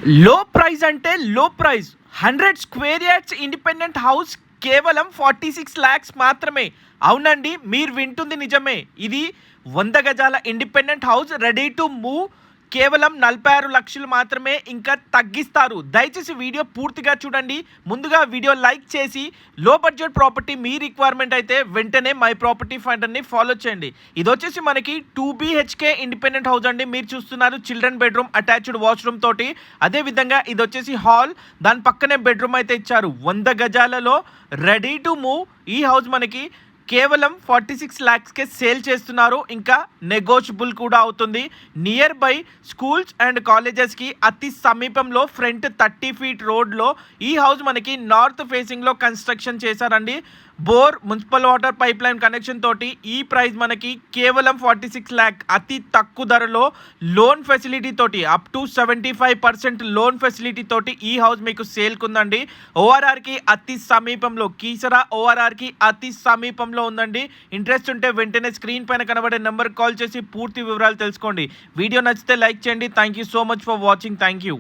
లో ప్రైస్ అంటే లో price 100 square yards independent house కేవలం 46 lakhs మాత్రమే. అవునండి, మీరు వింటుంది నిజమే. ఇది 100 గజాల independent house ready to move కేవలం 46 లక్షలు మాత్రమే. ఇంకా తగ్గిస్తారు. దయచేసి వీడియో పూర్తిగా చూడండి. ముందుగా వీడియో లైక్ చేసి లో బడ్జెట్ ప్రాపర్టీ మీ రిక్వైర్మెంట్ అయితే వెంటనే మై ప్రాపర్టీ ఫైండర్ని ఫాలో చేయండి. ఇది వచ్చేసి మనకి 2 BHK ఇండిపెండెంట్ హౌస్ అండి. మీరు చూస్తున్నారు చిల్డ్రన్ బెడ్రూమ్ అటాచ్డ్ వాష్రూమ్ తోటి. అదేవిధంగా ఇది వచ్చేసి హాల్, దాని పక్కనే బెడ్రూమ్ అయితే ఇచ్చారు. 100 గజాలలో రెడీ టు మూవ్ ఈ హౌస్ మనకి కేవలం 46 lakhsకే సేల్ చేస్తున్నారు. ఇంకా నెగోషియబుల్ కూడా అవుతుంది. నియర్ బై స్కూల్స్ అండ్ కాలేజెస్కి అతి సమీపంలో ఫ్రంట్ 30 feet రోడ్లో ఈ హౌస్ మనకి నార్త్ ఫేసింగ్లో కన్స్ట్రక్షన్ చేశారండి. Bore, municipal water pipe line connection తోటి ఈ ప్రైస్ మనకి కేవలం 46 lakh. అతి తక్కువ ధరలో లోన్ ఫెసిలిటీ తోటి అప్ టు 75% లోన్ ఫెసిలిటీ తోటి ఈ హౌస్ మీకు సేల్కుందండి. ఓఆర్ఆర్కి అతి సమీపంలో, కీసరా ఓఆర్ఆర్కి అతి సమీపంలో ఉందండి. ఇంట్రెస్ట్ ఉంటే వెంటనే స్క్రీన్ పైన కనబడే నెంబర్కి కాల్ చేసి పూర్తి వివరాలు తెలుసుకోండి. వీడియో నచ్చితే లైక్ చేయండి. Thank you so much for watching. Thank you.